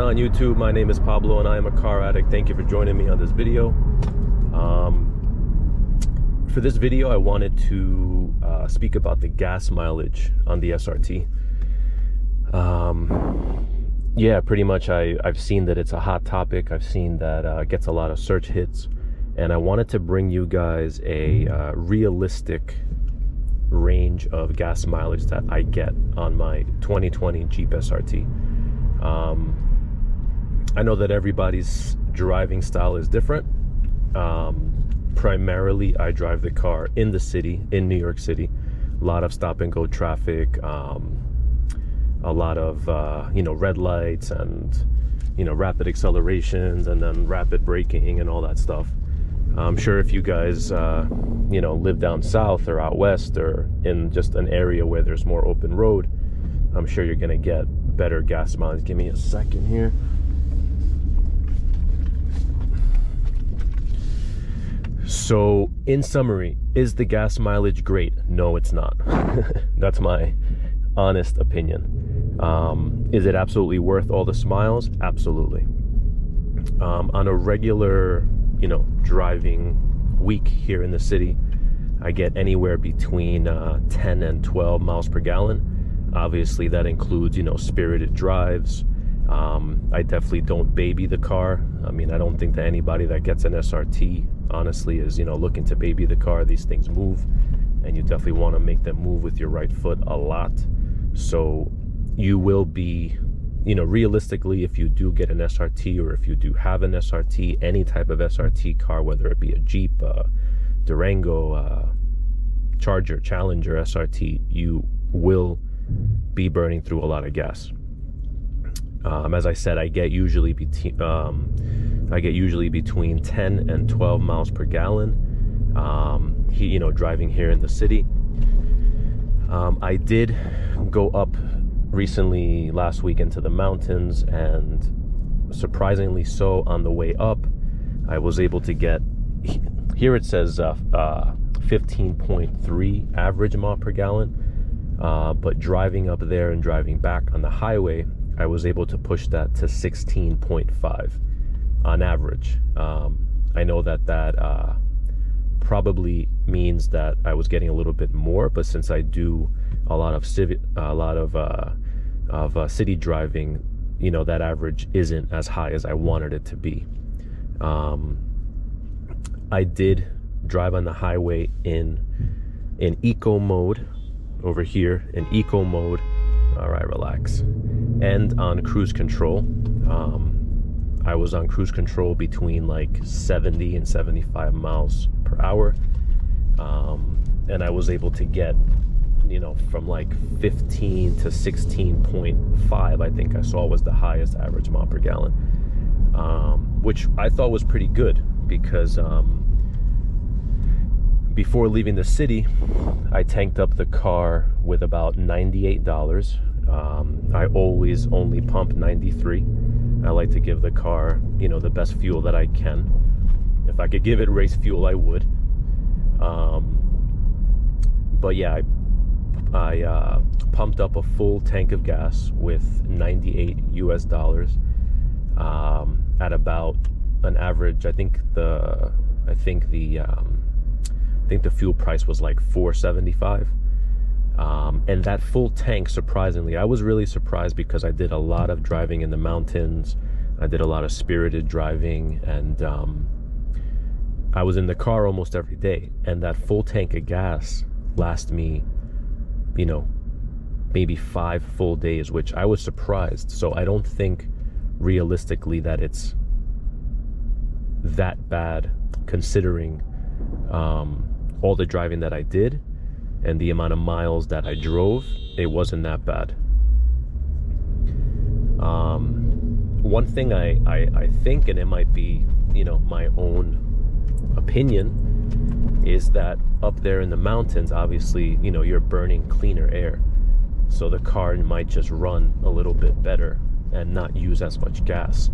on YouTube? My name is Pablo and I am a car addict. Thank you for joining me on this video. For this video, I wanted to speak about the gas mileage on the SRT. Yeah, pretty much I've seen that it's a hot topic. I've seen that it gets a lot of search hits, and I wanted to bring you guys a realistic range of gas mileage that I get on my 2020 Jeep SRT. I know that everybody's driving style is different. Primarily, I drive the car in the city, in New York City. A lot of stop and go traffic, a lot of red lights and rapid accelerations and then rapid braking and all that stuff. I'm sure if you guys live down south or out west or in just an area where there's more open road, I'm sure you're gonna get better gas mileage. Give me a second here. So in summary, is the gas mileage great? No, it's not. That's my honest opinion. Is it absolutely worth all the miles? Absolutely. On a regular driving week here in the city, I get anywhere between 10 and 12 miles per gallon. Obviously that includes spirited drives. I definitely don't baby the car. I mean, I don't think that anybody that gets an SRT honestly is looking to baby the car. These things move, and you definitely want to make them move with your right foot a lot. So you will be realistically, if you do get an SRT, or if you do have an SRT, any type of SRT car, whether it be a Jeep, Durango, Charger, Challenger, SRT, you will be burning through a lot of gas. As I said, I get usually between 10 and 12 miles per gallon. Driving here in the city. I did go up recently last week into the mountains, and surprisingly so, on the way up, I was able to get, here it says 15.3 average mile per gallon, but driving up there and driving back on the highway, I was able to push that to 16.5 on average. I know that probably means that I was getting a little bit more, but since I do a lot of city driving, that average isn't as high as I wanted it to be. I did drive on the highway in eco mode over here, in eco mode. All right, relax. And on cruise control. I was on cruise control between like 70 and 75 miles per hour. And I was able to get, from like 15 to 16.5, I think I saw was the highest average mile per gallon. Which I thought was pretty good, because before leaving the city, I tanked up the car with about $98. I always only pump 93. I like to give the car, the best fuel that I can. If I could give it race fuel, I would. But yeah, I pumped up a full tank of gas with $98 at about an average. I think the fuel price was like $4.75. And that full tank, surprisingly, I was really surprised, because I did a lot of driving in the mountains. I did a lot of spirited driving, and I was in the car almost every day. And that full tank of gas lasts me, maybe 5 full days, which I was surprised. So I don't think realistically that it's that bad, considering all the driving that I did and the amount of miles that I drove. It wasn't that bad. One thing I think, and it might be my own opinion, is that up there in the mountains, obviously you're burning cleaner air, so the car might just run a little bit better and not use as much gas.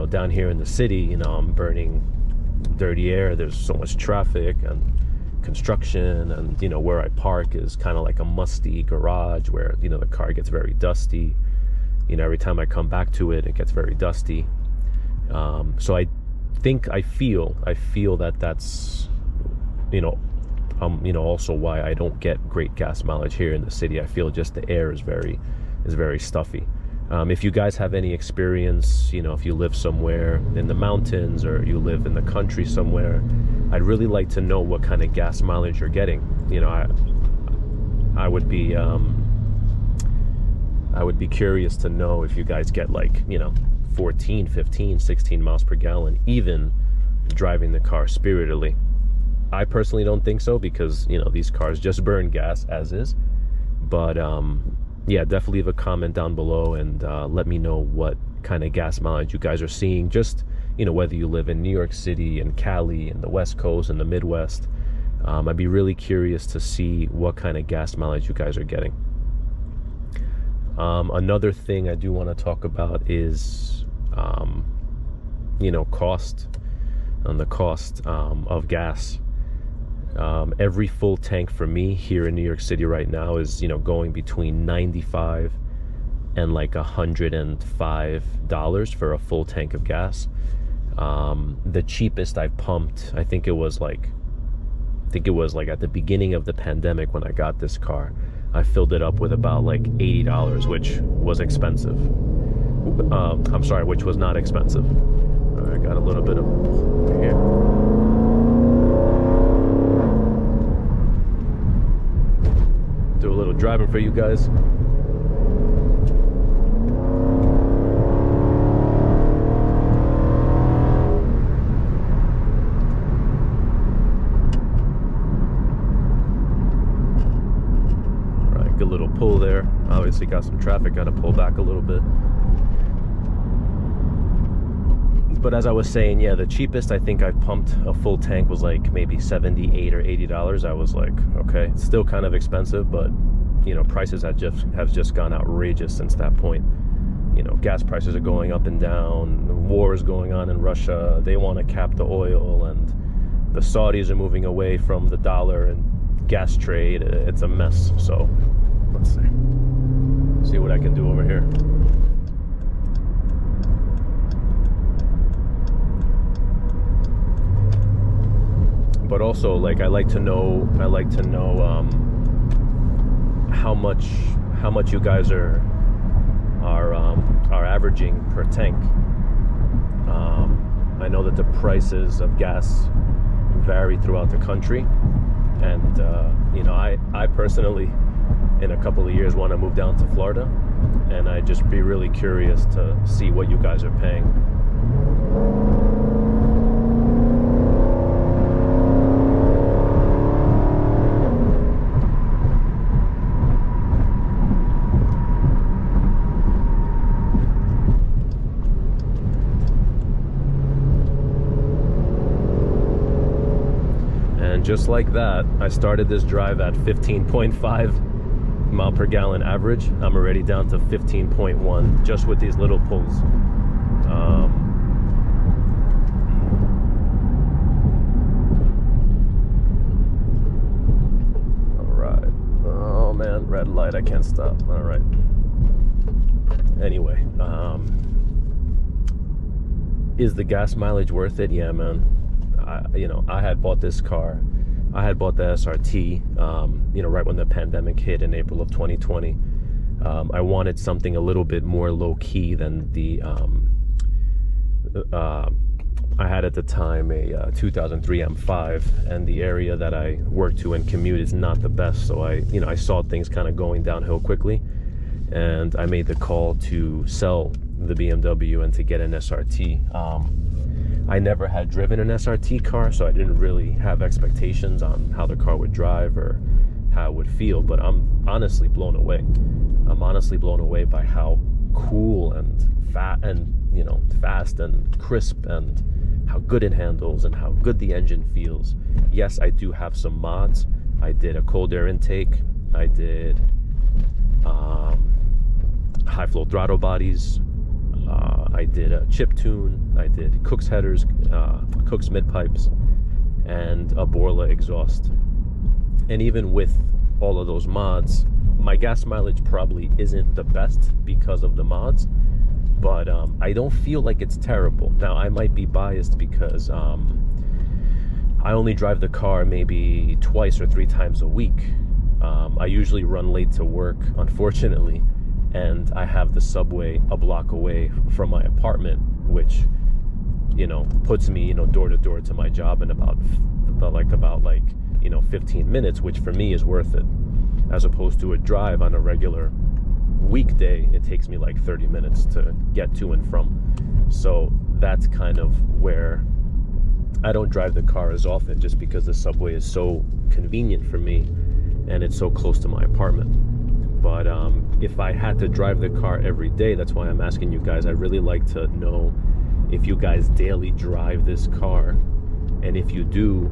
Down here in the city, I'm burning dirty air. There's so much traffic and construction, and where I park is kind of like a musty garage where the car gets very dusty. You know, every time I come back to it, it gets very dusty. So I feel that that's, you know, also why I don't get great gas mileage here in the city. I feel just the air is very stuffy. If you guys have any experience, you know, if you live somewhere in the mountains or you live in the country somewhere, I'd really like to know what kind of gas mileage you're getting. You know, I would be curious to know if you guys get, like, you know, 14, 15, 16 miles per gallon, even driving the car spiritedly. I personally don't think so, because, you know, these cars just burn gas as is. But yeah, definitely leave a comment down below and let me know what kind of gas mileage you guys are seeing. Just, you know, whether you live in New York City and Cali and the West Coast and the Midwest. I'd be really curious to see what kind of gas mileage you guys are getting. Another thing I do want to talk about is, you know, cost of gas. Every full tank for me here in New York City right now is, you know, going between $95 and like $105 for a full tank of gas. The cheapest I've pumped, I think it was like at the beginning of the pandemic when I got this car, I filled it up with about like $80, which was expensive. I'm sorry, which was not expensive. All right, got a little bit of here. Do a little driving for you guys. Right, good little pull there. Obviously got some traffic, got to pull back a little bit. But as I was saying, yeah, the cheapest I think I've pumped a full tank was like maybe $78 or $80. I was like, okay, it's still kind of expensive, but, you know, prices have just gone outrageous since that point. You know, gas prices are going up and down. The war is going on in Russia. They want to cap the oil, and the Saudis are moving away from the dollar and gas trade. It's a mess. So let's see what I can do over here. But also, like, I like to know how much you guys are averaging per tank. I know that the prices of gas vary throughout the country, and you know, I personally, in a couple of years, want to move down to Florida, and I'd just be really curious to see what you guys are paying. Just like that, I started this drive at 15.5 mile per gallon average. I'm already down to 15.1 just with these little pulls. All right. Oh man, red light, I can't stop. All right. Anyway, is the gas mileage worth it? Yeah, man. You know, I had bought this car. I had bought the SRT, you know, right when the pandemic hit in April of 2020. I wanted something a little bit more low-key than the, I had at the time a 2003 M5, and the area that I work to and commute is not the best. So I saw things kind of going downhill quickly, and I made the call to sell the BMW and to get an SRT. I never had driven an SRT car, so I didn't really have expectations on how the car would drive or how it would feel, but I'm honestly blown away. I'm honestly blown away by how cool and fast and crisp, and how good it handles and how good the engine feels. Yes, I do have some mods. I did a cold air intake. I did high flow throttle bodies. I did a chip tune, I did Cook's headers, Cook's mid pipes, and a Borla exhaust. And even with all of those mods, my gas mileage probably isn't the best because of the mods, but I don't feel like it's terrible. Now, I might be biased because I only drive the car maybe twice or 3 times a week. I usually run late to work, unfortunately, and I have the subway a block away from my apartment, which, you know, puts me, you know, door to door to my job in about 15 minutes, which for me is worth it, as opposed to a drive on a regular weekday. It takes me like 30 minutes to get to and from. So that's kind of where I don't drive the car as often, just because the subway is so convenient for me and it's so close to my apartment. But if I had to drive the car every day, that's why I'm asking you guys. I really like to know if you guys daily drive this car, and if you do,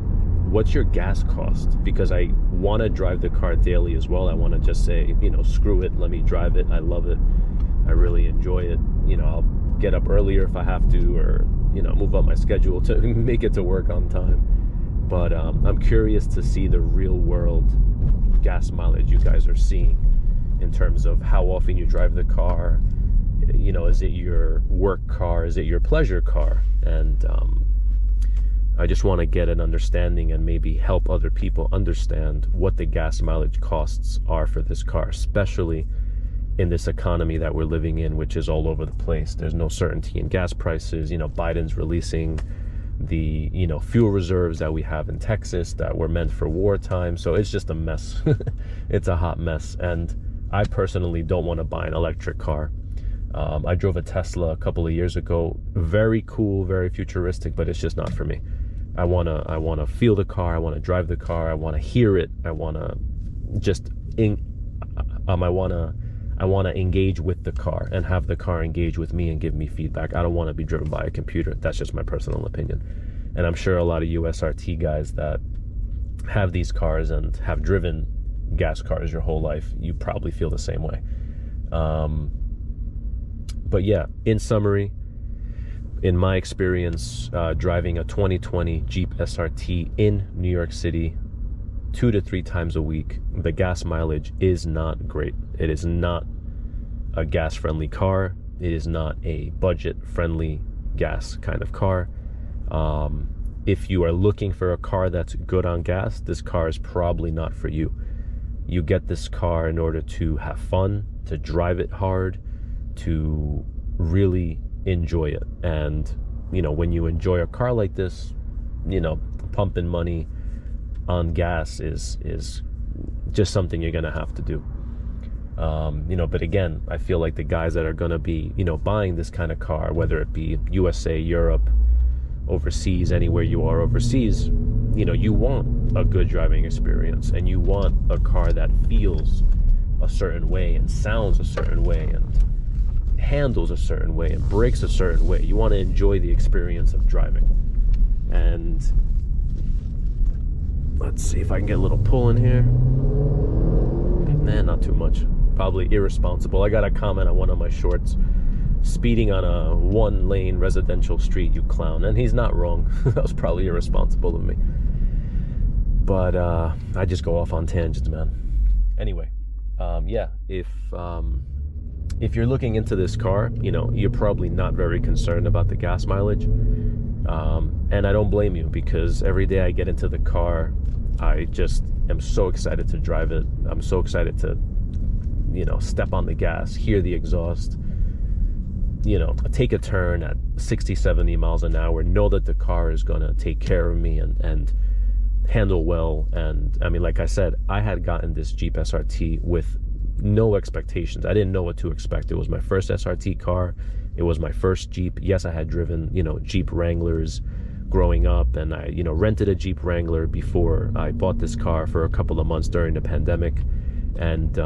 what's your gas cost? Because I want to drive the car daily as well. I want to just say, you know, screw it, let me drive it. I love it. I really enjoy it. You know, I'll get up earlier if I have to, or, you know, move up my schedule to make it to work on time. But I'm curious to see the real world gas mileage you guys are seeing, in terms of how often you drive the car. You know, is it your work car? Is it your pleasure car? And I just want to get an understanding and maybe help other people understand what the gas mileage costs are for this car, especially in this economy that we're living in, which is all over the place. There's no certainty in gas prices. You know, Biden's releasing the, you know, fuel reserves that we have in Texas that were meant for wartime. So it's just a mess. It's a hot mess. And I personally don't want to buy an electric car. I drove a Tesla a couple of years ago. Very cool, very futuristic, but it's just not for me. I wanna feel the car. I want to drive the car. I want to hear it. I want to just I want to engage with the car and have the car engage with me and give me feedback. I don't want to be driven by a computer. That's just my personal opinion. And I'm sure a lot of you SRT guys that have these cars and have driven gas cars your whole life, you probably feel the same way. But yeah, in summary, in my experience, driving a 2020 Jeep SRT in New York City 2 to 3 times a week, the gas mileage is not great. It is not a gas-friendly car. It is not a budget-friendly gas kind of car. If you are looking for a car that's good on gas, this car is probably not for you. You get this car in order to have fun, to drive it hard, to really enjoy it. And, you know, when you enjoy a car like this, you know, pumping money on gas is just something you're gonna have to do. You know, but again, I feel like the guys that are gonna be, you know, buying this kind of car, whether it be USA, Europe, overseas, anywhere you are overseas, you know, you want a good driving experience, and you want a car that feels a certain way and sounds a certain way and handles a certain way and brakes a certain way. You want to enjoy the experience of driving. And let's see if I can get a little pull in here. Nah, not too much. Probably irresponsible. I got a comment on one of my shorts: speeding on a 1-lane residential street, you clown. And he's not wrong. That was probably irresponsible of me. But I just go off on tangents, man. Anyway, yeah, if you're looking into this car, you know, you're probably not very concerned about the gas mileage. And I don't blame you, because every day I get into the car, I just am so excited to drive it. I'm so excited to, you know, step on the gas, hear the exhaust, you know, take a turn at 60, 70 miles an hour, know that the car is going to take care of me and handle well. And I mean, like I said, I had gotten this Jeep SRT with no expectations. I didn't know what to expect. It was my first SRT car. It was my first Jeep. Yes, I had driven, you know, Jeep Wranglers growing up, and I, you know, rented a Jeep Wrangler before I bought this car for a couple of months during the pandemic. And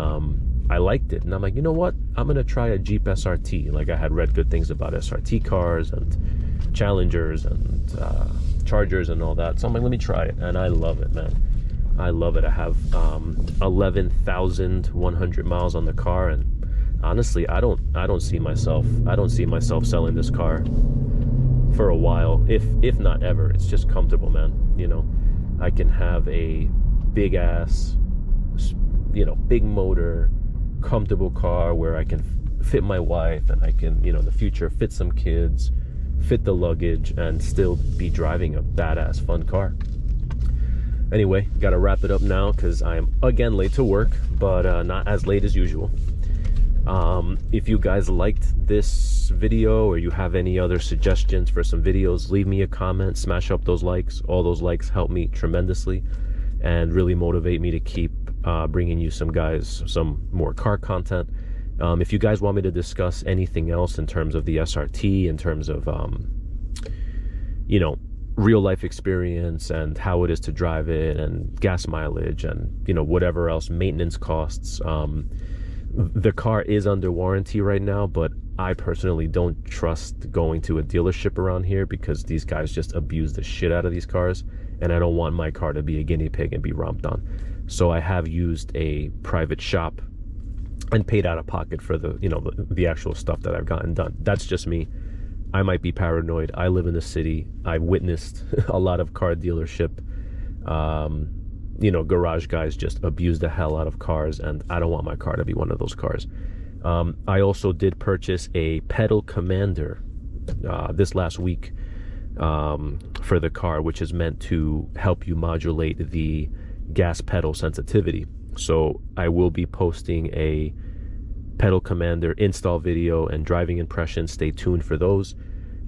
I liked it, and I'm like, you know what, I'm gonna try a Jeep SRT. Like, I had read good things about SRT cars and Challengers and Chargers and all that, so I'm like, let me try it. And I love it, man. I love it. I have 11,100 miles on the car, and honestly, I don't see myself selling this car for a while, if not ever. It's just comfortable, man. You know, I can have a big ass you know, big motor, comfortable car where I can fit my wife, and I can, you know, in the future fit some kids, fit the luggage, and still be driving a badass fun car. Anyway, gotta wrap it up now because I am again late to work, but not as late as usual. If you guys liked this video or you have any other suggestions for some videos, leave me a comment, smash up those likes. All those likes help me tremendously and really motivate me to keep bringing you some more car content. If you guys want me to discuss anything else in terms of the SRT, in terms of you know, real life experience and how it is to drive it, and gas mileage, and, you know, whatever else, maintenance costs, the car is under warranty right now, but I personally don't trust going to a dealership around here because these guys just abuse the shit out of these cars, and I don't want my car to be a guinea pig and be romped on. So I have used a private shop and paid out of pocket for the, you know, the actual stuff that I've gotten done. That's just me. I might be paranoid. I live in the city. I've witnessed a lot of car dealership, you know, garage guys just abuse the hell out of cars, and I don't want my car to be one of those cars. I also did purchase a pedal commander this last week for the car, which is meant to help you modulate the gas pedal sensitivity. So I will be posting a pedal commander install video and driving impressions. Stay tuned for those.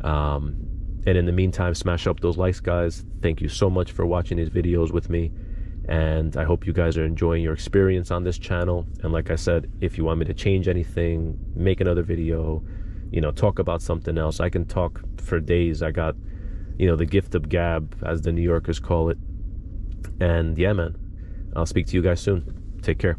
And in the meantime, smash up those likes, guys. Thank you so much for watching these videos with me, and I hope you guys are enjoying your experience on this channel. And like I said, if you want me to change anything, make another video, you know, talk about something else, I can talk for days. I got, you know, the gift of gab, as the New Yorkers call it. And yeah, man, I'll speak to you guys soon. Take care.